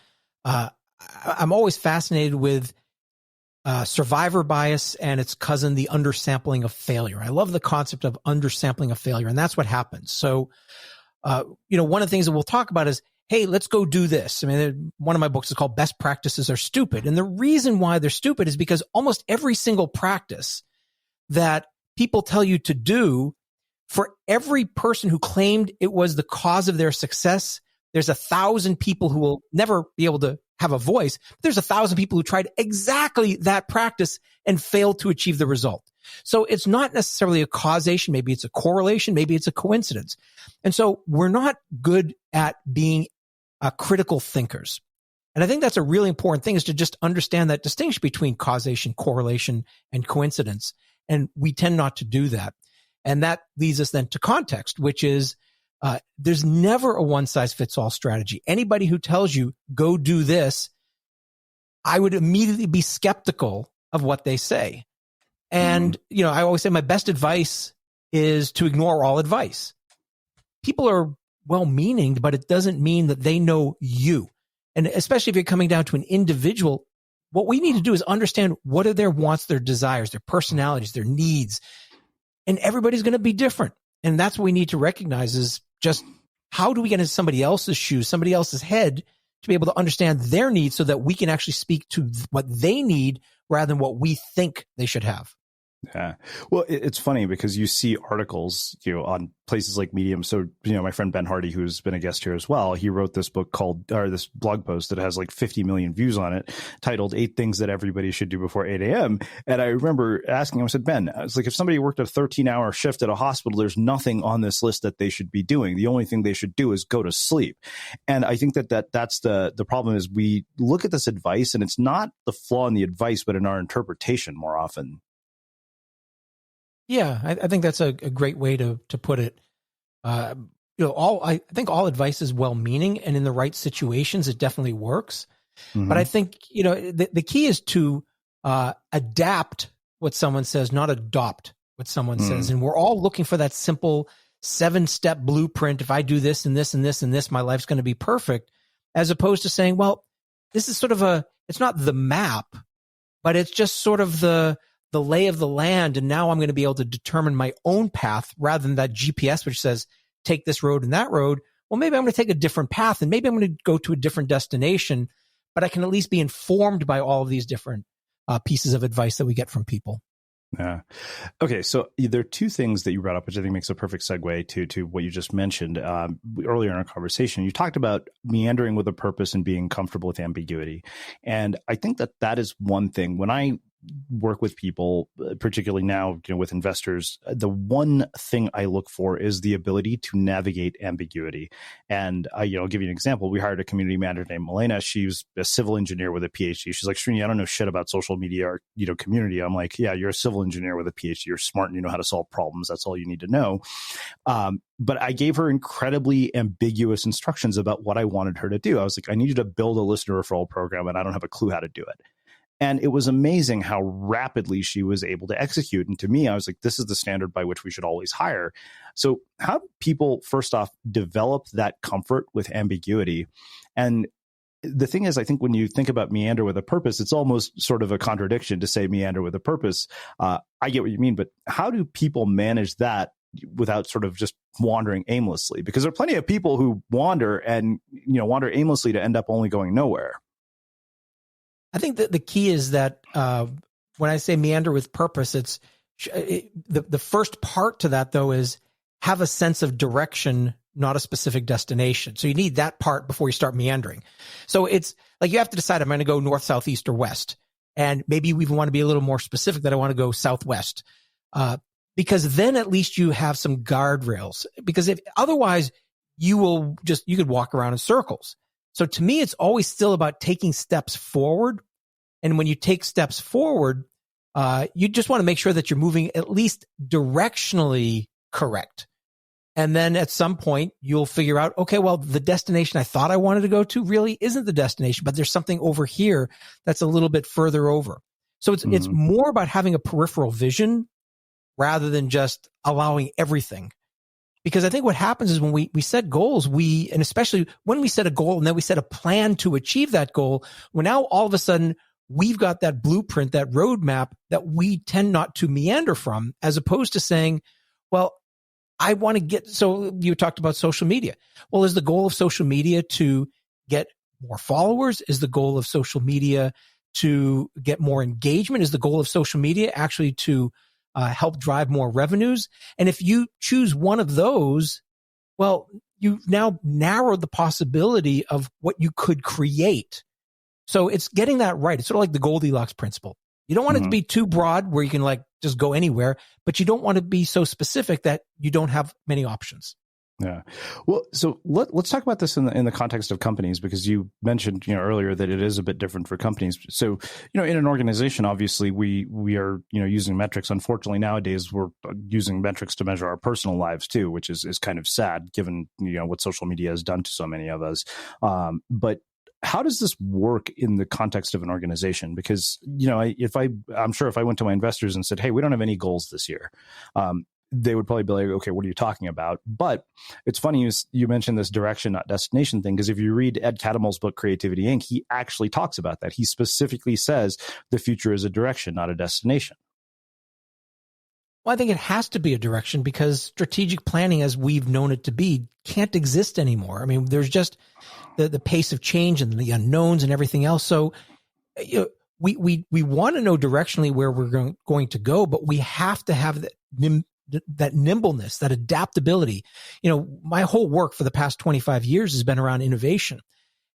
I'm always fascinated with survivor bias and its cousin, the undersampling of failure. I love the concept of undersampling of failure, and that's what happens. So, you know, one of the things that we'll talk about is, hey, let's go do this. I mean, one of my books is called Best Practices Are Stupid. And the reason why they're stupid is because almost every single practice that people tell you to do, for every person who claimed it was the cause of their success, there's 1,000 people who will never be able to have a voice. There's 1,000 people who tried exactly that practice and failed to achieve the result. So it's not necessarily a causation. Maybe it's a correlation. Maybe it's a coincidence. And so we're not good at being critical thinkers. And I think that's a really important thing, is to just understand that distinction between causation, correlation, and coincidence. And we tend not to do that. And that leads us then to context, which is there's never a one size fits all strategy. Anybody who tells you go do this, I would immediately be skeptical of what they say. And, I always say my best advice is to ignore all advice. People are well-meaning, but it doesn't mean that they know you. And especially if you're coming down to an individual, what we need to do is understand what are their wants, their desires, their personalities, their needs. And everybody's going to be different. And that's what we need to recognize is just how do we get into somebody else's shoes, somebody else's head to be able to understand their needs so that we can actually speak to what they need rather than what we think they should have. Yeah. Well, it's funny because you see articles, on places like Medium. So, my friend Ben Hardy, who's been a guest here as well, he wrote this book this blog post that has like 50 million views on it, titled 8 Things That Everybody Should Do Before 8 a.m. And I remember asking him, I said, Ben, I was like, if somebody worked a 13-hour shift at a hospital, there's nothing on this list that they should be doing. The only thing they should do is go to sleep. And I think that's the problem is we look at this advice and it's not the flaw in the advice, but in our interpretation more often. Yeah, I think that's a great way to put it. I think all advice is well-meaning, and in the right situations, it definitely works. Mm-hmm. But I think the key is to adapt what someone says, not adopt what someone says. And we're all looking for that simple 7-step blueprint. If I do this and this and this and this, my life's going to be perfect. As opposed to saying, well, this is sort of it's not the map, but it's just sort of the lay of the land. And now I'm going to be able to determine my own path rather than that GPS, which says, take this road and that road. Well, maybe I'm going to take a different path and maybe I'm going to go to a different destination, but I can at least be informed by all of these different pieces of advice that we get from people. Yeah. Okay. So there are 2 things that you brought up, which I think makes a perfect segue to what you just mentioned earlier in our conversation. You talked about meandering with a purpose and being comfortable with ambiguity. And I think that is one thing. When I work with people, particularly now, with investors, the one thing I look for is the ability to navigate ambiguity. And I'll give you an example. We hired a community manager named Milena. She's a civil engineer with a PhD. She's like, Srini, I don't know shit about social media or, community. I'm like, yeah, you're a civil engineer with a PhD. You're smart and you know how to solve problems. That's all you need to know. But I gave her incredibly ambiguous instructions about what I wanted her to do. I was like, I need you to build a listener referral program, and I don't have a clue how to do it. And it was amazing how rapidly she was able to execute. And to me, I was like, this is the standard by which we should always hire. So how do people, first off, develop that comfort with ambiguity? And the thing is, I think when you think about meander with a purpose, it's almost sort of a contradiction to say meander with a purpose. I get what you mean, but how do people manage that without sort of just wandering aimlessly? Because there are plenty of people who wander wander aimlessly to end up only going nowhere. I think that the key is that when I say meander with purpose, the first part to that, though, is have a sense of direction, not a specific destination. So you need that part before you start meandering. So it's like you have to decide, am I going to go north, south, east, or west? And maybe we even want to be a little more specific that I want to go southwest. Because then at least you have some guardrails. Because if otherwise you could walk around in circles. So to me, it's always still about taking steps forward. And when you take steps forward, you just want to make sure that you're moving at least directionally correct. And then at some point, you'll figure out, okay, well, the destination I thought I wanted to go to really isn't the destination, but there's something over here that's a little bit further over. So it's more about having a peripheral vision rather than just allowing everything. Because I think what happens is when we set goals, and especially when we set a goal and then we set a plan to achieve that goal, well, now all of a sudden we've got that blueprint, that roadmap that we tend not to meander from, as opposed to saying, well, I want to so you talked about social media. Well, is the goal of social media to get more followers? Is the goal of social media to get more engagement? Is the goal of social media actually to help drive more revenues? And if you choose one of those, well, you've now narrowed the possibility of what you could create. So it's getting that right. It's sort of like the Goldilocks principle. You don't want it to be too broad where you can just go anywhere, but you don't want to be so specific that you don't have many options. Yeah. Well, so let's talk about this in the context of companies, because you mentioned, earlier that it is a bit different for companies. So, in an organization, obviously we are, using metrics. Unfortunately, nowadays we're using metrics to measure our personal lives too, which is kind of sad given, what social media has done to so many of us. But how does this work in the context of an organization? Because, I'm sure if I went to my investors and said, hey, we don't have any goals this year, they would probably be like, okay, what are you talking about? But it's funny you mentioned this direction, not destination thing, because if you read Ed Catmull's book, Creativity Inc., he actually talks about that. He specifically says the future is a direction, not a destination. Well, I think it has to be a direction, because strategic planning, as we've known it to be, can't exist anymore. I mean, there's just the pace of change and the unknowns and everything else. So, we want to know directionally where we're going to go, but we have to have that nimbleness, that adaptability. My whole work for the past 25 years has been around innovation.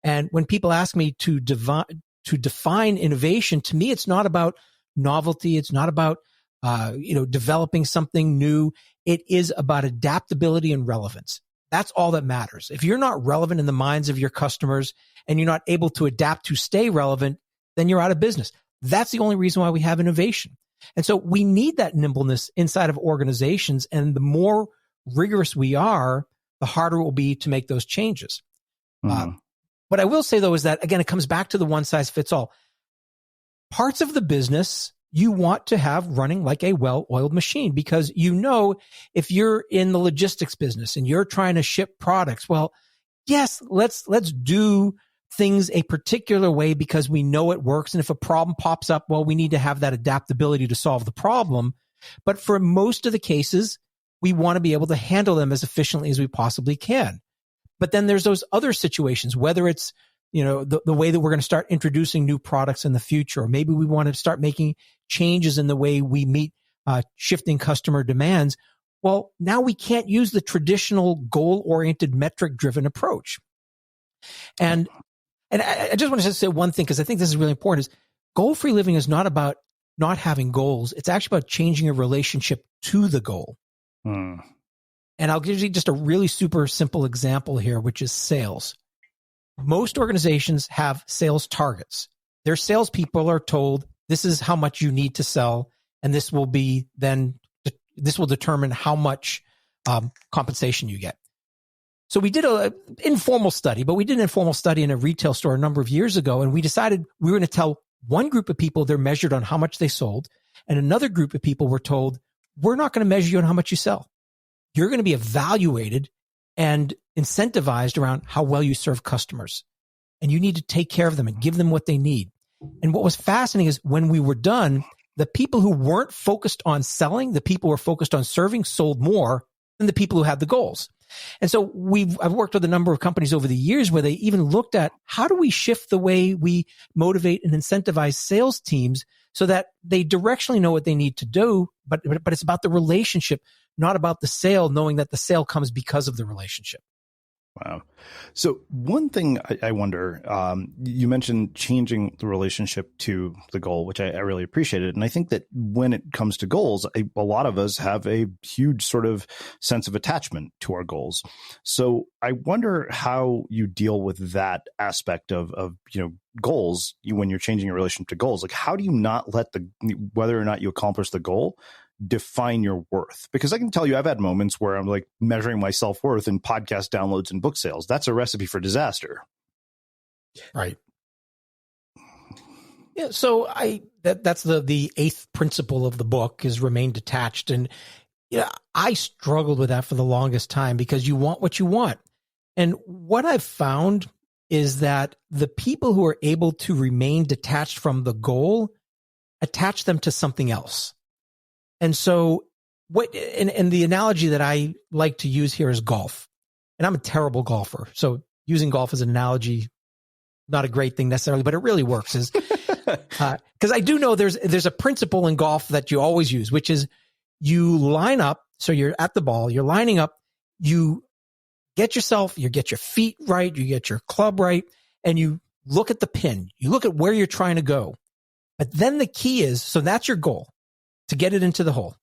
And when people ask me to define innovation, to me, it's not about novelty. It's not about, developing something new. It is about adaptability and relevance. That's all that matters. If you're not relevant in the minds of your customers and you're not able to adapt to stay relevant, then you're out of business. That's the only reason why we have innovation. And so we need that nimbleness inside of organizations. And the more rigorous we are, the harder it will be to make those changes. Mm-hmm. What I will say, though, is that, again, it comes back to the one size fits all. Parts of the business you want to have running like a well-oiled machine, because if you're in the logistics business and you're trying to ship products, well, yes, let's do things a particular way because we know it works. And if a problem pops up, well, we need to have that adaptability to solve the problem. But for most of the cases, we want to be able to handle them as efficiently as we possibly can. But then there's those other situations, whether it's, the way that we're going to start introducing new products in the future, or maybe we want to start making changes in the way we meet shifting customer demands. Well, now we can't use the traditional goal-oriented, metric-driven approach. And I just want to say one thing, because I think this is really important, is goal-free living is not about not having goals. It's actually about changing a relationship to the goal. And I'll give you just a really super simple example here, which is sales. Most organizations have sales targets. Their salespeople are told, this is how much you need to sell, and this will determine how much compensation you get. So we did an informal study in a retail store a number of years ago, and we decided we were going to tell one group of people they're measured on how much they sold, and another group of people were told, we're not going to measure you on how much you sell. You're going to be evaluated and incentivized around how well you serve customers. And you need to take care of them and give them what they need. And what was fascinating is when we were done, the people who weren't focused on selling, the people who were focused on serving, sold more than the people who had the goals. And so I've worked with a number of companies over the years where they even looked at how do we shift the way we motivate and incentivize sales teams so that they directionally know what they need to do, but it's about the relationship, not about the sale, knowing that the sale comes because of the relationship. Wow. So one thing I wonder, you mentioned changing the relationship to the goal, which I really appreciated. And I think that when it comes to goals, a lot of us have a huge sort of sense of attachment to our goals. So I wonder how you deal with that aspect of goals when you're changing your relationship to goals. Like, how do you not let whether or not you accomplish the goal define your worth? Because I can tell you, I've had moments where I'm like measuring my self-worth in podcast downloads and book sales. That's a recipe for disaster. Right. Yeah. So that's the eighth principle of the book, is remain detached. And I struggled with that for the longest time, because you want what you want. And what I've found is that the people who are able to remain detached from the goal attach them to something else. And so and the analogy that I like to use here is golf. And I'm a terrible golfer. So using golf as an analogy, not a great thing necessarily, but it really works, is because I do know there's a principle in golf that you always use, which is you line up. So you're at the ball, you're lining up, you get your feet right, you get your club right, and you look at the pin, you look at where you're trying to go. But then the key is, so that's your goal, to get it into the hole.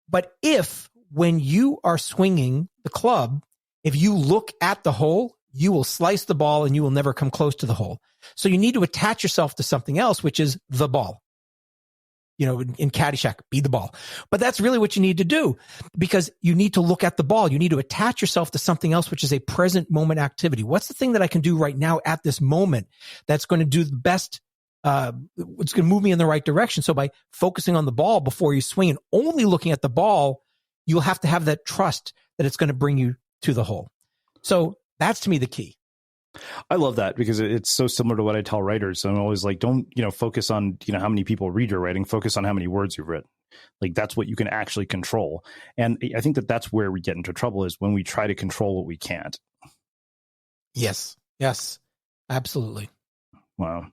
But if when you are swinging the club, if you look at the hole, you will slice the ball and you will never come close to the hole. So you need to attach yourself to something else, which is the ball. In Caddyshack, be the ball. But that's really what you need to do, because you need to look at the ball. You need to attach yourself to something else, which is a present moment activity. What's the thing that I can do right now at this moment that's going to do the best? It's going to move me in the right direction. So by focusing on the ball before you swing and only looking at the ball, you'll have to have that trust that it's going to bring you to the hole. So that's, to me, the key. I love that, because it's so similar to what I tell writers. I'm always like, don't, focus on, how many people read your writing, focus on how many words you've written. Like, that's what you can actually control. And I think that that's where we get into trouble, is when we try to control what we can't. Yes, absolutely. Wow.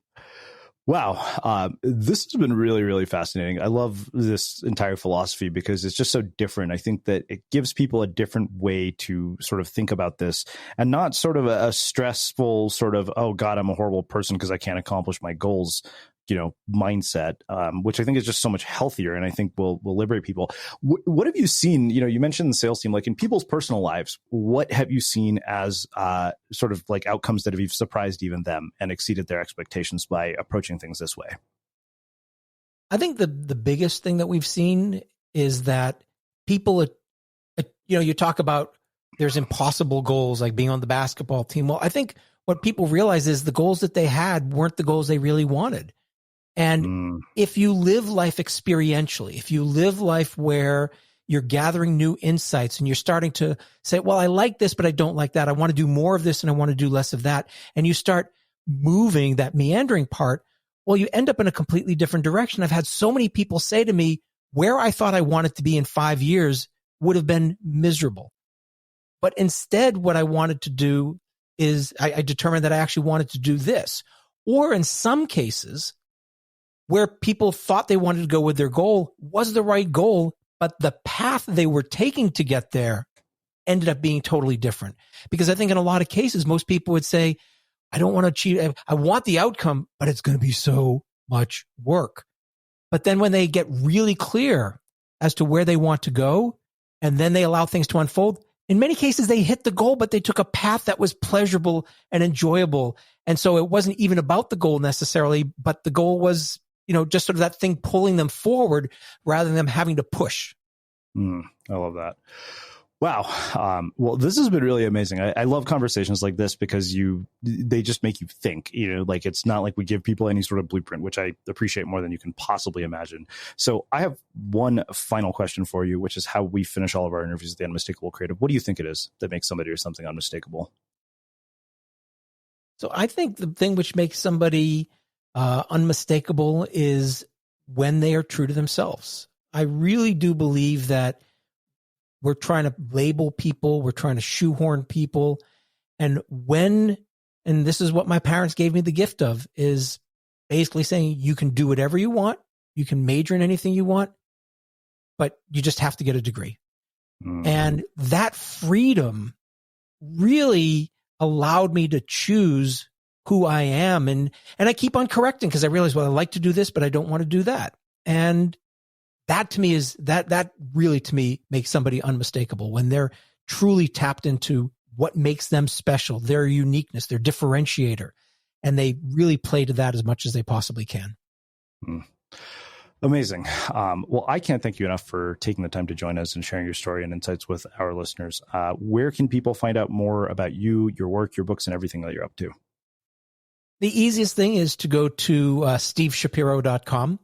This has been really, really fascinating. I love this entire philosophy because it's just so different. I think that it gives people a different way to sort of think about this, and not sort of a stressful sort of, oh God, I'm a horrible person because I can't accomplish my goals, mindset, which I think is just so much healthier, and I think will liberate people. What have you seen? You mentioned the sales team, like in people's personal lives, what have you seen as sort of like outcomes that have surprised even them and exceeded their expectations by approaching things this way? I think the biggest thing that we've seen is that people, you talk about there's impossible goals like being on the basketball team. Well, I think what people realize is the goals that they had weren't the goals they really wanted. And if you live life experientially, if you live life where you're gathering new insights and you're starting to say, well, I like this, but I don't like that. I want to do more of this and I want to do less of that. And you start moving that meandering part, well, you end up in a completely different direction. I've had so many people say to me, where I thought I wanted to be in 5 years would have been miserable. But instead, what I wanted to do is I determined that I actually wanted to do this. Or in some cases, where people thought they wanted to go with their goal was the right goal, but the path they were taking to get there ended up being totally different. Because I think in a lot of cases, most people would say, I don't want to achieve, I want the outcome, but it's going to be so much work. But then when they get really clear as to where they want to go, and then they allow things to unfold, in many cases, they hit the goal, but they took a path that was pleasurable and enjoyable. And so it wasn't even about the goal necessarily, but the goal was, just sort of that thing pulling them forward rather than them having to push. I love that. Wow. Well, this has been really amazing. I love conversations like this because they just make you think, like it's not like we give people any sort of blueprint, which I appreciate more than you can possibly imagine. So I have one final question for you, which is how we finish all of our interviews at the Unmistakable Creative. What do you think it is that makes somebody or something unmistakable? So I think the thing which makes somebody unmistakable is when they are true to themselves. I really do believe that we're trying to label people, we're trying to shoehorn people. And this is what my parents gave me the gift of, is basically saying you can do whatever you want, you can major in anything you want, but you just have to get a degree. And that freedom really allowed me to choose who I am. And I keep on correcting because I realize, well, I like to do this, but I don't want to do that. And that to me is that really to me makes somebody unmistakable, when they're truly tapped into what makes them special, their uniqueness, their differentiator, and they really play to that as much as they possibly can. Amazing. Well, I can't thank you enough for taking the time to join us and sharing your story and insights with our listeners. Where can people find out more about you, your work, your books, and everything that you're up to? The easiest thing is to go to steveshapiro.com.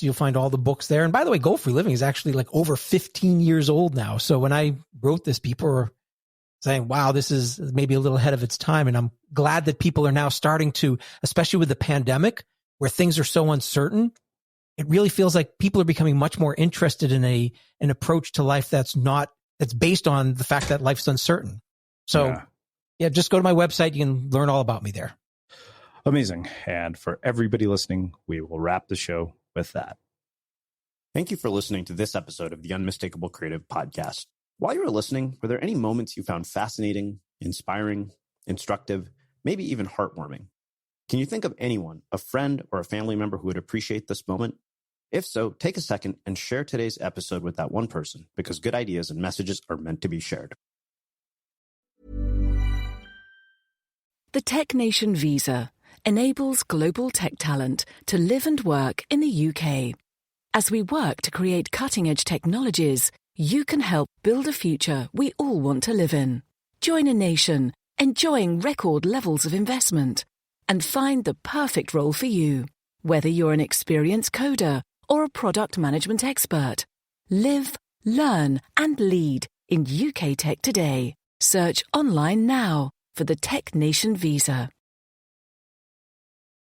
You'll find all the books there. And by the way, Goal Free Living is actually like over 15 years old now. So when I wrote this, people were saying, wow, this is maybe a little ahead of its time. And I'm glad that people are now starting to, especially with the pandemic, where things are so uncertain, it really feels like people are becoming much more interested in an approach to life that's based on the fact that life's uncertain. So yeah, just go to my website. You can learn all about me there. Amazing. And for everybody listening, we will wrap the show with that. Thank you for listening to this episode of the Unmistakable Creative Podcast. While you were listening, were there any moments you found fascinating, inspiring, instructive, maybe even heartwarming? Can you think of anyone, a friend or a family member who would appreciate this moment? If so, take a second and share today's episode with that one person, because good ideas and messages are meant to be shared. The Tech Nation Visa enables global tech talent to live and work in the UK. As we work to create cutting-edge technologies, you can help build a future we all want to live in. Join a nation enjoying record levels of investment and find the perfect role for you. Whether you're an experienced coder or a product management expert, live, learn, and lead in UK tech today. Search online now for the Tech Nation Visa.